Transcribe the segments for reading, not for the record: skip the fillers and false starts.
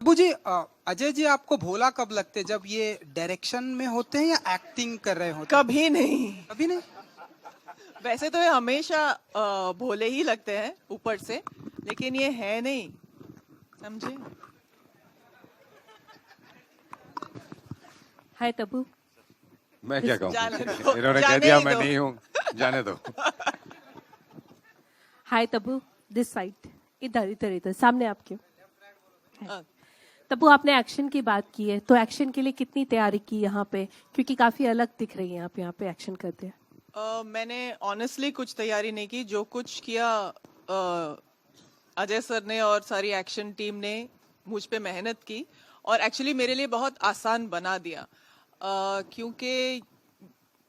तबू जी, अजय जी आपको भोला कब लगते हैं? जब ये डायरेक्शन में होते हैं या एक्टिंग कर रहे होते हैं? कभी नहीं। कभी नहीं। वैसे तो ये हमेशा भोले ही लगते हैं ऊपर से, लेकिन ये है नहीं, समझे? हाय तबू। मैं क्या कहूँ? जाने दो, इन्होंने कह जाने दिया ही मैं दो। नहीं हूँ, जाने दो। हाय तबू, दिस साइड। इधर इधर इधर सामने आपके। हाँ। तबू, आपने एक्शन की बात की है, तो एक्शन के लिए कितनी तैयारी की यहाँ पे? क्योंकि काफी अलग दिख रही हैं आप यहाँ पे एक्शन करते हैं। मैंने ऑनेस्टली कुछ तैयारी नहीं की। जो कुछ किया अजय सर ने और सारी एक्शन टीम ने मुझ पे मेहनत की, और एक्चुअली मेरे लिए बहुत आसान बना दिया, क्योंकि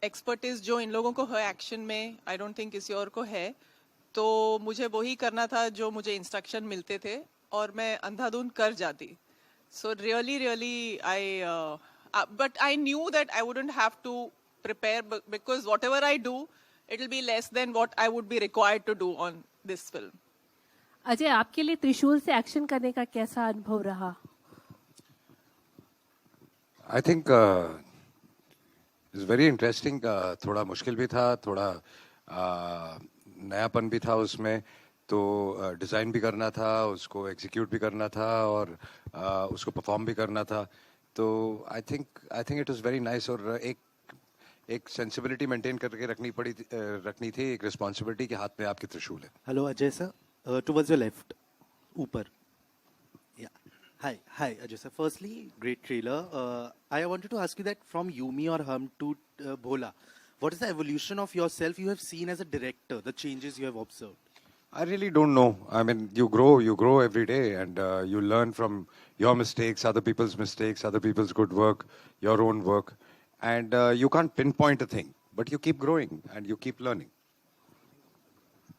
एक्सपर्टीज जो इन लोगों को है एक्शन में, आई डोंट थिंक किसी और को है। तो मुझे वही करना था जो मुझे इंस्ट्रक्शन मिलते थे, और मैं अंधाधुंध कर जाती। So really really I but I knew that I wouldn't have to prepare, because whatever I do, it will be less than what I would be required to do on this film. Ajay, आपके लिए त्रिशूल से action करने का कैसा अनुभव रहा? I think it's very interesting. थोड़ा मुश्किल भी था, थोड़ा नयापन भी था उसमें। तो डिज़ाइन भी करना था, उसको एग्जीक्यूट भी करना था, और उसको परफॉर्म भी करना था। तो I think it was very nice. और एक सेंसिबिलिटी मेंटेन करके रखनी थी, एक रिस्पॉन्सिबिलिटी के हाथ में आपके त्रिशूल है। Hello Ajay sir, towards your left, ऊपर। Yeah. Hi, Ajay sir. Firstly, great trailer. I wanted to ask you that from You, Me or Hum to Bholaa, what is the evolution of yourself you have seen as a director, the changes you have observed? I really don't know. I mean, you grow every day, and you learn from your mistakes, other people's mistakes, other people's good work, your own work, and you can't pinpoint a thing, but you keep growing and you keep learning.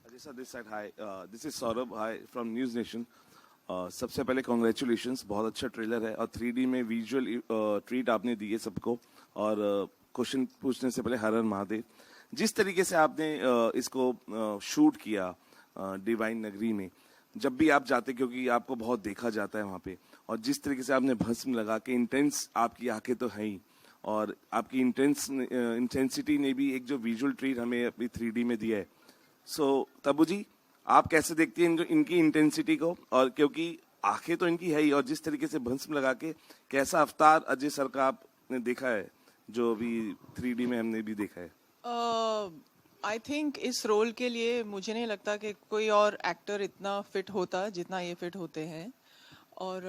Ajay sir, this side, hi. This is Saurabh, hi, from News Nation. सबसे पहले congratulations, बहुत अच्छा trailer है, और 3D में visual treat आपने दी है सबको। और क्वेश्चन पूछने से पहले हर हर महादेव। जिस तरीके से आपने इसको शूट किया डिवाइन नगरी में, जब भी आप जाते, क्योंकि आपको बहुत देखा जाता है वहाँ पे, और जिस तरीके से आपने भस्म लगा के, इंटेंस आपकी आंखें तो हैं ही, और आपकी इंटेंसिटी ने भी एक जो विजुअल ट्रीट हमें अभी 3D में दिया है। सो तबू जी, आप कैसे देखती हैं इनकी इंटेंसिटी को? और क्योंकि आंखें तो इनकी है ही, और जिस तरीके से भस्म लगा के, कैसा अवतार अजय सर का आपने देखा है, जो अभी 3D में हमने भी देखा है? आई थिंक इस रोल के लिए मुझे नहीं लगता कि कोई और एक्टर इतना फिट होता जितना ये फिट होते हैं। और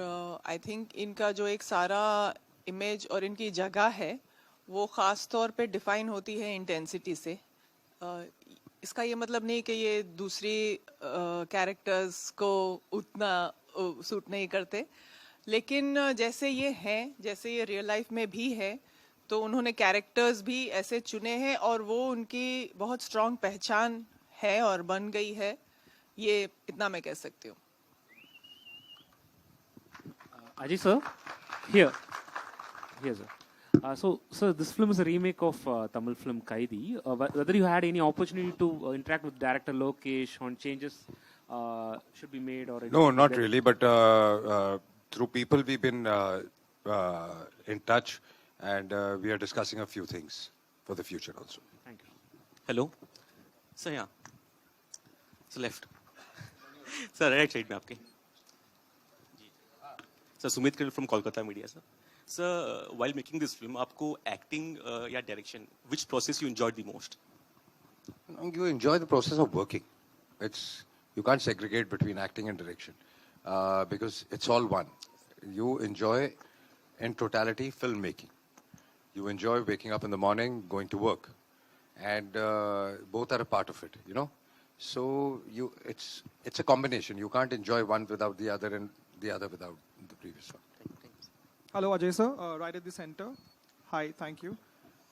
आई थिंक इनका जो एक सारा इमेज और इनकी जगह है, वो ख़ास तौर पे डिफाइन होती है इंटेंसिटी से। इसका ये मतलब नहीं कि ये दूसरी कैरेक्टर्स को उतना सूट नहीं करते, लेकिन जैसे ये हैं, जैसे ये रियल लाइफ में भी है, तो उन्होंने कैरेक्टर्स भी ऐसे चुने हैं, और वो उनकी बहुत स्ट्रांग पहचान है और बन गई है, ये इतना मैं कह सकती हूँ। Ajay sir, here sir. So this film is a remake of Tamil film Kaidi. Whether you had any opportunity to interact with director Lokesh on changes should be made, or No, not really, but through people we've been in touch, and we are discussing a few things for the future also. Thank you. Hello, sir. Yeah, so left. Sir, right side में आपके। Sir, Sumit Krill from Kolkata Media, sir. Sir, while making this film, आपको acting या direction, which process you enjoyed the most? You enjoy the process of working. You can't segregate between acting and direction, because it's all one. You enjoy in totality filmmaking. You enjoy waking up in the morning, going to work, and both are a part of it. So it's a combination. You can't enjoy one without the other, and the other without the previous one. Hello, Ajay sir, right at the center. Hi, thank you.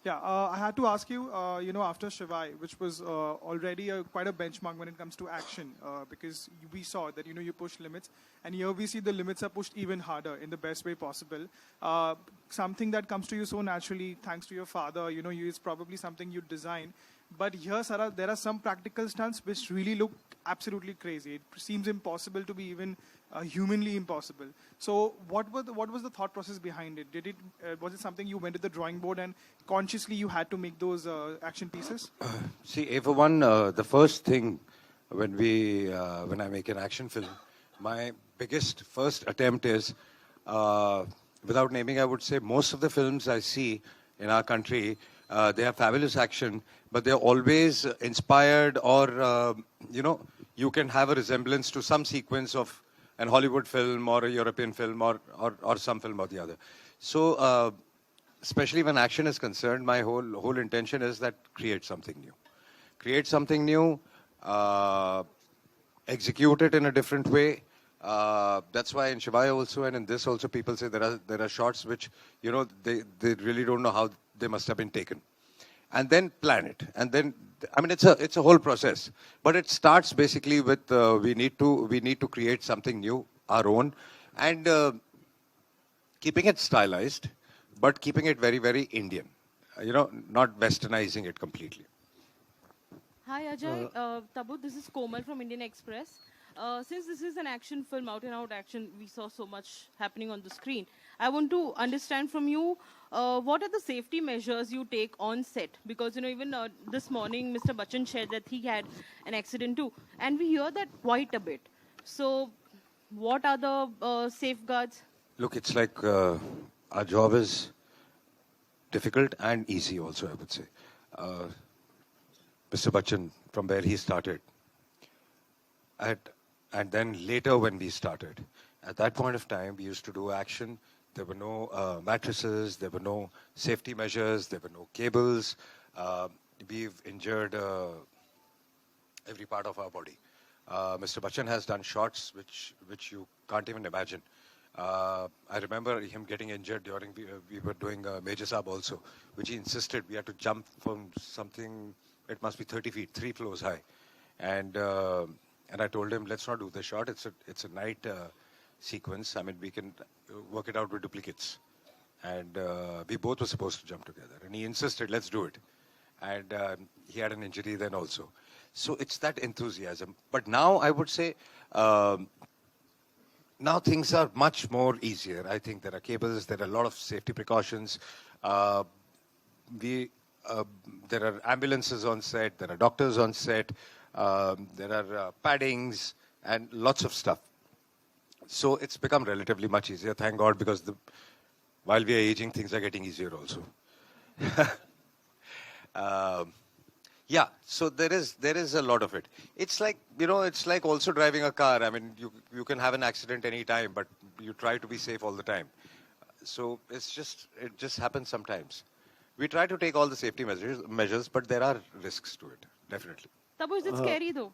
Yeah, I had to ask you, after Shivai, which was already quite a benchmark when it comes to action, because we saw that, you push limits, and here we see the limits are pushed even harder in the best way possible. Something that comes to you so naturally, thanks to your father, it's probably something you design. But here, Sarah, there are some practical stunts which really look absolutely crazy. It seems impossible to be even humanly impossible. So, what was the thought process behind it? Was it something you went to the drawing board and consciously you had to make those action pieces? See, A for one, the first thing when I make an action film, my biggest first attempt is, without naming, I would say most of the films I see in our country, they have fabulous action, but they're always inspired or, you can have a resemblance to some sequence of an Hollywood film or a European film or some film or the other. So, especially when action is concerned, my whole intention is that create something new. Create something new, execute it in a different way. That's why in Shivaya also and in this also people say there are shots which, they really don't know how they must have been taken. And then plan it. And then, I mean, it's a whole process. But it starts basically with we need to create something new, our own, and keeping it stylized, but keeping it very, very Indian. Not westernizing it completely. Hi Ajay, Tabu, this is Komal from Indian Express. Since this is an action film, out and out action, we saw so much happening on the screen. I want to understand from you, what are the safety measures you take on set? Because, even this morning, Mr. Bachchan shared that he had an accident too. And we hear that quite a bit. So, what are the safeguards? Look, it's like our job is difficult and easy also, I would say. Mr. Bachchan, from where he started, and then later when we started, at that point of time, we used to do action. There were no mattresses, there were no safety measures, there were no cables. We've injured every part of our body. Mr. Bachchan has done shots which you can't even imagine. I remember him getting injured during we were doing Major Saab also, which he insisted we had to jump from something. It must be 30 feet, 3 floors high, and I told him, let's not do the shot. It's a night sequence. I mean, we can work it out with duplicates, and we both were supposed to jump together. And he insisted, let's do it, and he had an injury then also. So it's that enthusiasm. But now I would say, now things are much more easier. I think there are cables, there are a lot of safety precautions. There are ambulances on set, there are doctors on set, there are paddings and lots of stuff. So it's become relatively much easier, thank God, because while we are aging, things are getting easier also. Yeah, so there is a lot of it. It's like, it's like also driving a car. I mean, you can have an accident any time, but you try to be safe all the time. So it just happens sometimes. We try to take all the safety measures, but there are risks to it, definitely. Tabu, is it scary though?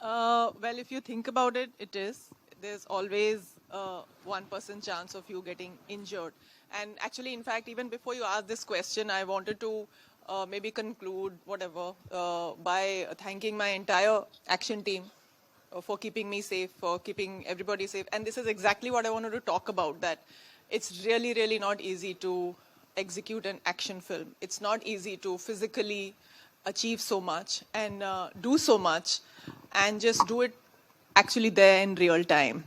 Well, if you think about it, it is. There's always 1% chance of you getting injured. And actually, in fact, even before you asked this question, I wanted to maybe conclude by thanking my entire action team for keeping me safe, for keeping everybody safe. And this is exactly what I wanted to talk about, that it's really, really not easy to execute an action film. It's not easy to physically achieve so much and do so much and just do it actually there in real time.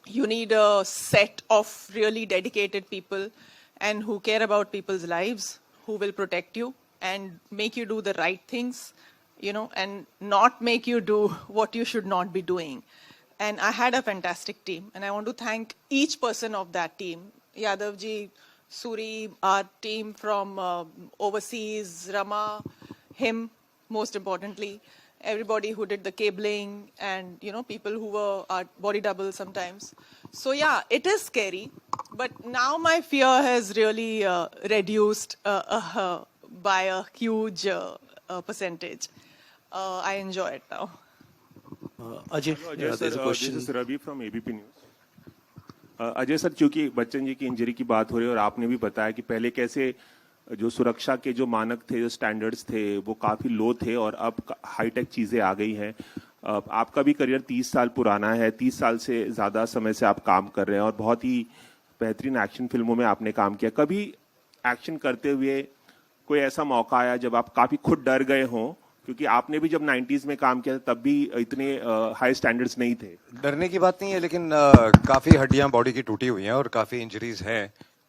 You need a set of really dedicated people and who care about people's lives, who will protect you and make you do the right things, and not make you do what you should not be doing. And I had a fantastic team, and I want to thank each person of that team. Yadavji, Suri, our team from overseas, Rama, him, most importantly, everybody who did the cabling and, people who were our body double sometimes. So yeah, it is scary, but now my fear has really reduced by a huge percentage. I enjoy it now. Ajay, Ajay there's a sir, question. this is Ravi from ABP News. Ajay sir, चूंकि बच्चन जी की injury की बात हो रही है और आपने भी बताया कि पहले कैसे जो सुरक्षा के जो मानक थे, जो स्टैंडर्ड्स थे, वो काफी लो थे और अब हाईटेक चीजें आ गई हैं. आपका भी करियर 30 साल पुराना है, 30 साल से ज्यादा समय से आप काम कर रहे हैं और बहुत ही बेहतरीन एक्शन फिल्मों में आपने काम किया. कभी एक्शन करते हुए कोई ऐसा मौका आया जब आप काफी खुद डर गए हों, क्योंकि आपने भी जब 90s में काम किया तब भी इतने हाई स्टैंडर्ड्स नहीं थे? डरने की बात नहीं है, लेकिन काफी हड्डियां बॉडी की टूटी हुई हैं और काफी इंजरीज हैं,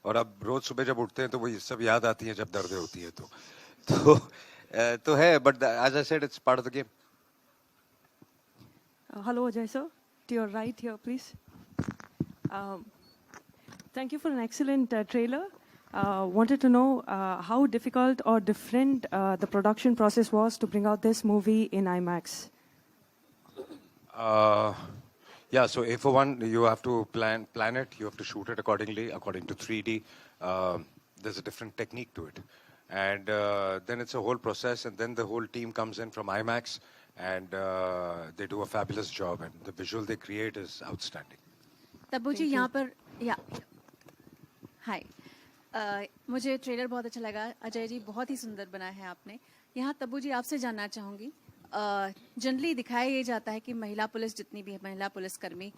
और अब रोज सुबह जब उठते हैं तो वो ये सब याद आती है जब दर्द होती है तो है, but as I said, it's part of the game. Hello, Ajay sir. To your right here, please. Thank you for an excellent trailer. Wanted to know how difficult or different the production process was to bring out this movie in IMAX. Yeah, so A for one, you have to plan it. You have to shoot it according to 3D. There's a different technique to it, and then it's a whole process. And then the whole team comes in from IMAX, and they do a fabulous job. And the visual they create is outstanding. Tabu ji यहाँ पर या हाय, मुझे trailer बहुत अच्छा लगा. अजय जी बहुत ही सुंदर बनाया है आपने. यहाँ तब्बू जी आपसे जानना चाहूंगी, जनरली दिखाया ये जाता है कि महिला पुलिस, जितनी भी महिला पुलिसकर्मी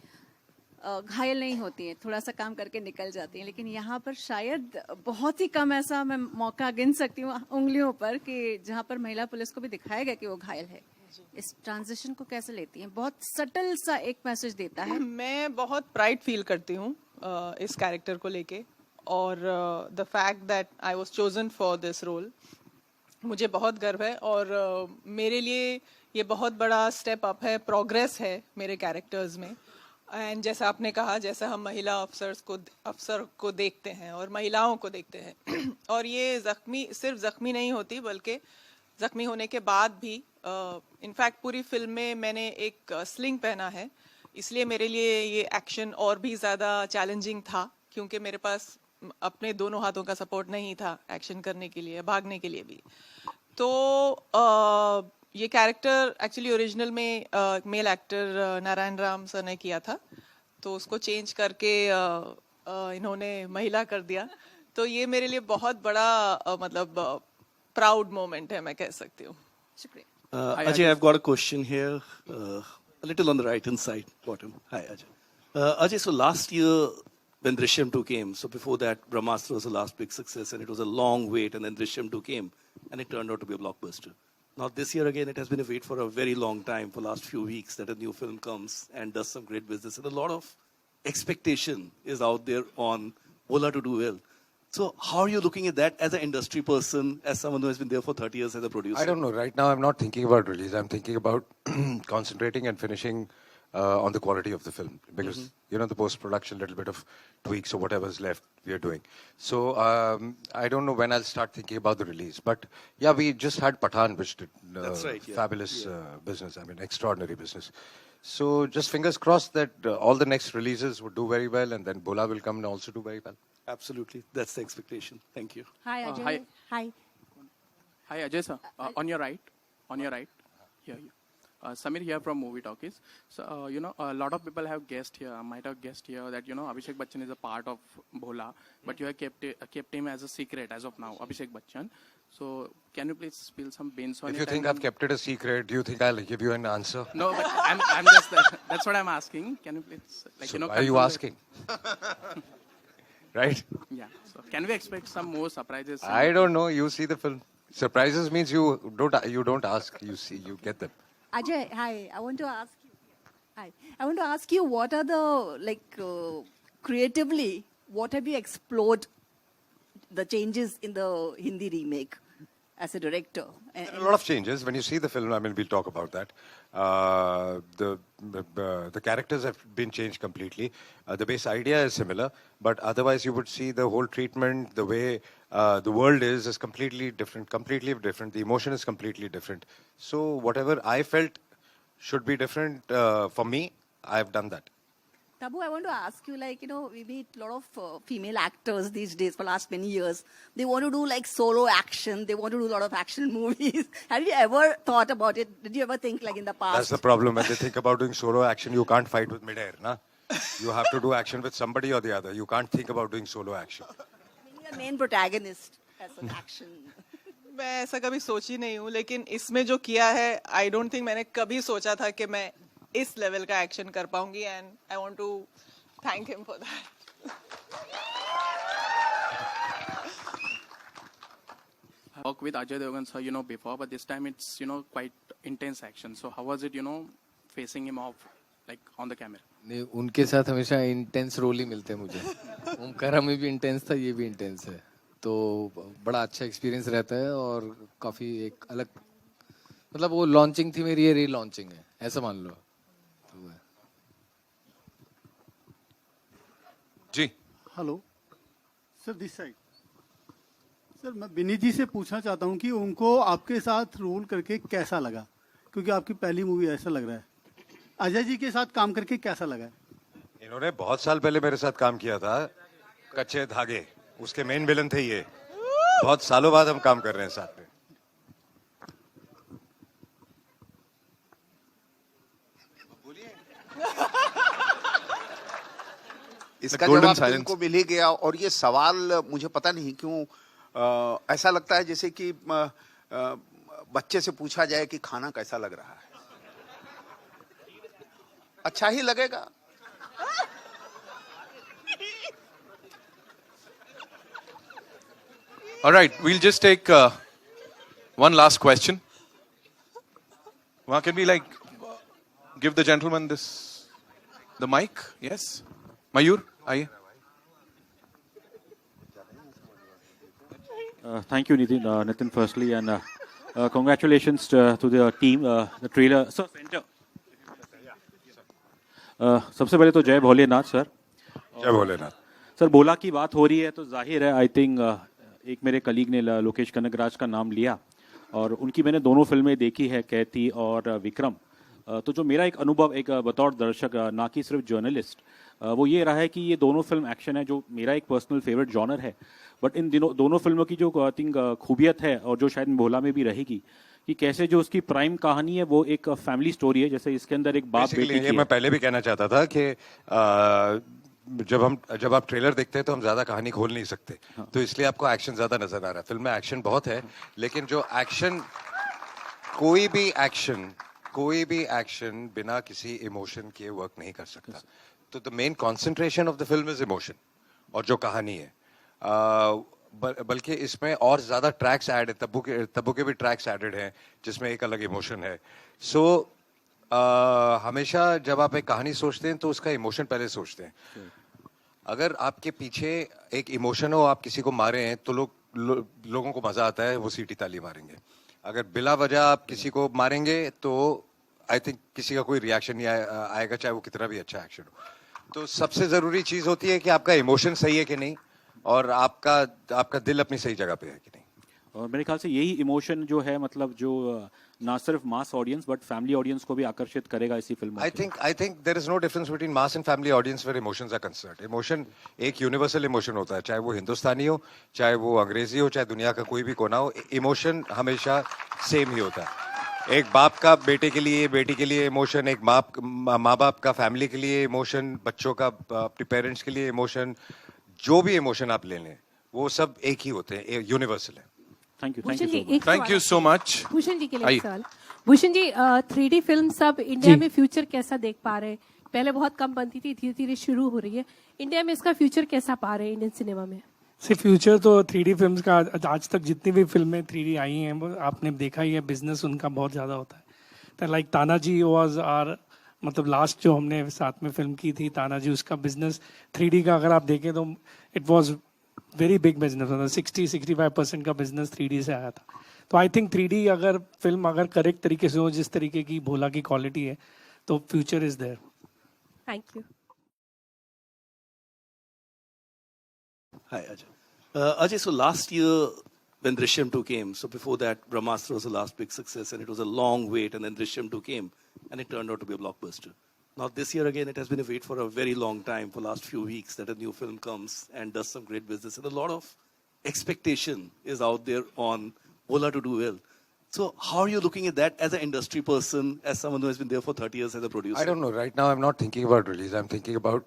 घायल नहीं होती हैं, थोड़ा सा काम करके निकल जाती हैं, लेकिन यहाँ पर शायद बहुत ही कम ऐसा मैं मौका गिन सकती हूँ उंगलियों पर कि जहाँ पर महिला पुलिस को भी दिखाया गया कि वो घायल है. इस ट्रांजिशन को कैसे लेती हैं? बहुत सटल सा एक मैसेज देता है. मैं बहुत प्राइड फील करती हूँ इस कैरेक्टर को लेके, और the fact that I was chosen for this role, मुझे बहुत गर्व है. और मेरे लिए ये बहुत बड़ा स्टेप अप है, प्रोग्रेस है मेरे कैरेक्टर्स में. एंड जैसा आपने कहा, जैसा हम महिला अफसर को देखते हैं और महिलाओं को देखते हैं और ये सिर्फ जख्मी नहीं होती, बल्कि जख्मी होने के बाद भी इनफैक्ट पूरी फिल्म में मैंने एक स्लिंग पहना है, इसलिए मेरे लिए ये एक्शन और भी ज़्यादा चैलेंजिंग था, क्योंकि मेरे पास अपने दोनों हाथों का सपोर्ट नहीं था एक्शन करने के लिए, भागने के लिए भी. तो ये कैरेक्टर एक्चुअली ओरिजिनल में male actor Narayan Ram sir ने किया था, तो उसको चेंज करके इन्होंने महिला कर दिया. तो ये मेरे लिए बहुत बड़ा मतलब प्राउड मोमेंट है, मैं कह सकती हूँ. शुक्रिया. Ajay, I've got a question here, a little on the right hand side, bottom. Hi, Ajay. Ajay, so last year when Drishyam 2 came, so before that, Brahmastra was the last big success, and it was a long wait, and then Drishyam 2 came, and it turned out to be a blockbuster. Now this year again, it has been a wait for a very long time, for last few weeks, that a new film comes and does some great business, and a lot of expectation is out there on Bholaa to do well. So how are you looking at that as an industry person, as someone who has been there for 30 years as a producer? I don't know. Right now, I'm not thinking about release. I'm thinking about concentrating and finishing on the quality of the film. Because, you know, the post-production, little bit of tweaks or whatever's left, we are doing. So I don't know when I'll start thinking about the release. But, yeah, we just had Pathan, which did That's right, yeah. fabulous business. I mean, extraordinary business. So just fingers crossed that all the next releases would do very well, and then Bholaa will come and also do very well. Absolutely. That's the expectation. Thank you. Hi, Ajay. Hi. Hi, Ajay sir. On your right. Here. Samir here from Movie Talkies. So, you know, a lot of people have guessed here, might have guessed here that, you know, Abhishek Bachchan is a part of Bholaa, but you have kept him as a secret as of now, Abhishek Bachchan. So, can you please spill some beans on it? If you think I've kept it a secret, do you think I'll give you an answer? No, but I'm just, that's what I'm asking. Can you please, like, So you know, why are you asking? Right? Yeah. So, can we expect some more surprises? I don't know. You see the film. Surprises means you don't ask. You see, you get them. Ajay, hi. I want to ask you, what are the creatively, what have you explored the changes in the Hindi remake as a director? A lot of changes. When you see the film, I mean, we'll talk about that. The characters have been changed completely. The base idea is similar, but otherwise you would see the whole treatment, the way the world is completely different. The emotion is completely different. So whatever I felt should be different for me, I've done that. Tabu, I want to ask you, we meet a lot of female actors these days for last many years. They want to do solo action. They want to do a lot of action movies. Have you ever thought about it? Did you ever think in the past? That's the problem. When they think about doing solo action, you can't fight with midair, na? You have to do action with somebody or the other. You can't think about doing solo action. Being a main protagonist as an action. मैं ऐसा कभी सोची नहीं हूँ, लेकिन इसमें जो किया है, I don't think मैंने कभी सोचा था कि मैं इस लेवल का एक्शन कर पाऊंगी, and I want to thank him for that. work with Ajay Devgn sir, before, but this time it's, quite intense action. So how was it, facing him off, like on the camera? नहीं, उनके साथ हमेशा intense role ही मिलते हैं मुझे. ओमकारा में भी intense था, ये भी इंटेंस है. तो बड़ा अच्छा एक्सपीरियंस रहता है और काफी एक अलग, मतलब वो लॉन्चिंग थी मेरी, ये री लॉन्चिंग है, ऐसा मान लो. तो जी hello sir, this side. Sir मैं विनीत जी से पूछना चाहता हूँ कि उनको आपके साथ रोल करके कैसा लगा, क्योंकि आपकी पहली मूवी ऐसा लग रहा है. अजय जी के साथ काम करके कैसा लगा? इन्होंने बहुत साल पहले मेरे साथ काम किया था, कच्चे धागे, उसके मेन विलन थे ये. बहुत सालों बाद हम काम कर रहे हैं साथ में. इसका जवाब तुमको मिल ही गया. और ये सवाल मुझे पता नहीं क्यों ऐसा लगता है जैसे कि बच्चे से पूछा जाए कि खाना कैसा लग रहा है. अच्छा ही लगेगा. All right, we'll just take one last question. Can we give the gentleman the mic? Yes, Mayur, aye. Thank you, Nitin, firstly, and congratulations to the team. The trailer. So, center. सबसे पहले तो जय Bholenath sir. जय Bholenath. Sir, भोला की बात हो रही है तो जाहिर है, आई थिंक एक मेरे कलीग ने लोकेश कनकराज का नाम लिया और उनकी मैंने दोनों फिल्में देखी है, कैथी और विक्रम. तो जो मेरा एक अनुभव एक बतौर दर्शक, ना कि सिर्फ जर्नलिस्ट, वो ये रहा है कि ये दोनों फिल्म एक्शन है, जो मेरा एक पर्सनल फेवरेट जॉनर है. बट इन दोनों फिल्मों की जो आई थिंक खूबियत है और जो शायद भोला में भी रहेगी, कि कैसे जो उसकी प्राइम कहानी है वो एक फैमिली स्टोरी है. जैसे इसके अंदर एक बाप बेटे की है. मैं पहले भी कहना चाहता था कि जब आप ट्रेलर देखते हैं तो हम ज्यादा कहानी खोल नहीं सकते. तो इसलिए आपको एक्शन ज्यादा नजर आ रहा है. फिल्म में एक्शन बहुत है, लेकिन जो एक्शन, कोई भी एक्शन बिना किसी इमोशन के वर्क नहीं कर सकता. तो the main concentration of the film is emotion और जो कहानी है. बल्कि इसमें और ज्यादा ट्रैक्स ऐड है. तब्बू के भी ट्रैक्स एडेड हैं जिसमें एक अलग इमोशन है. सो हमेशा जब आप एक कहानी सोचते हैं तो उसका इमोशन पहले सोचते हैं. अगर आपके पीछे एक इमोशन हो, आप किसी को मारे हैं तो लोगों को मजा आता है, वो सीटी ताली मारेंगे. अगर बिला वजह आप किसी को मारेंगे तो आई थिंक किसी का कोई रिएक्शन नहीं आएगा, चाहे वो कितना भी अच्छा एक्शन हो. तो सबसे जरूरी चीज होती है कि आपका इमोशन सही है कि नहीं और आपका दिल अपनी सही जगह पे है कि नहीं. और मेरे ख्याल से यही इमोशन जो है, मतलब जो ना सिर्फ mass audience but family audience को भी आकर्षित करेगा इसी फिल्म में. I think there is no difference between mass and family audience where emotions are concerned. Emotion एक यूनिवर्सल इमोशन होता है, चाहे वो हिंदुस्तानी हो, चाहे वो अंग्रेजी हो, चाहे दुनिया का कोई भी कोना हो. इमोशन हमेशा सेम ही होता है. एक बाप का बेटे के लिए, बेटी के लिए इमोशन, एक माँ बाप का फैमिली के लिए इमोशन, बच्चों का अपने पेरेंट्स के लिए इमोशन, जो भी इमोशन आप ले लें वो सब एक ही होते हैं, यूनिवर्सल है. Thank you so much. Bhushan ji के लिए एक सवाल. भूषण जी, 3D फिल्म सब इंडिया में फ्यूचर कैसा देख पा रहे हैं? पहले बहुत कम बनती थी, धीरे धीरे शुरू हो रही है. इंडिया में इसका फ्यूचर कैसा पा रहे हैं इंडियन सिनेमा में? सिर्फ फ्यूचर तो 3D फिल्म्स का, आज तक जितनी भी फिल्में 3D आई हैं वो आपने देखा ही है, बिजनेस उनका बहुत ज़्यादा होता है. तो लाइक तानाजी वाज आर, मतलब लास्ट जो हमने साथ में फिल्म की थी तानाजी, उसका बिजनेस 3D का अगर आप देखें तो it was very big business. मतलब 60-65% का बिजनेस 3D से आया था. तो आई थिंक 3D अगर फिल्म अगर करेक्ट तरीके से हो, जिस तरीके की भोला की क्वालिटी है, तो future is there. Thank you. Hi, Ajay. Ajay, so last year when Drishyam 2 came, so before that Brahmastra was the last big success and it was a long wait, and then Drishyam 2 came and it turned out to be a blockbuster. Now this year again it has been a wait for a very long time, for last few weeks, that a new film comes and does some great business, and a lot of expectation is out there on Bholaa to do well. So how are you looking at that as an industry person, as someone who has been there for 30 years as a producer? I don't know. Right now I'm not thinking about release. I'm thinking about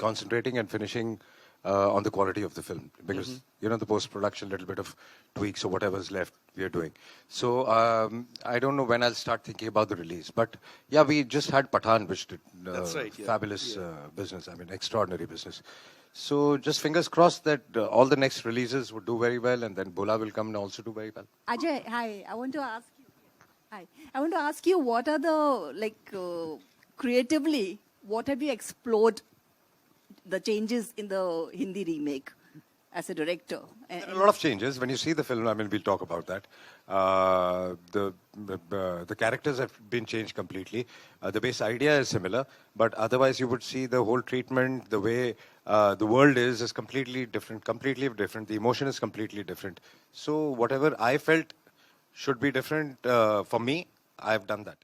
concentrating and finishing on the quality of the film, because the post-production, little bit of tweaks or whatever's left, we are doing. So I don't know when I'll start thinking about the release, but yeah, we just had Pathan, which did That's right, yeah. fabulous business. I mean, extraordinary business. So just fingers crossed that all the next releases would do very well, and then Bholaa will come and also do very well. Ajay, hi. I want to ask you. Hi. I want to ask you, what are the creatively, what have you explored the changes in the Hindi remake as a director? There are a lot of changes. When you see the film, I mean, we'll talk about that. The characters have been changed completely. The base idea is similar, but otherwise you would see the whole treatment, the way the world is completely different, The emotion is completely different. So whatever I felt should be different for me, I've done that.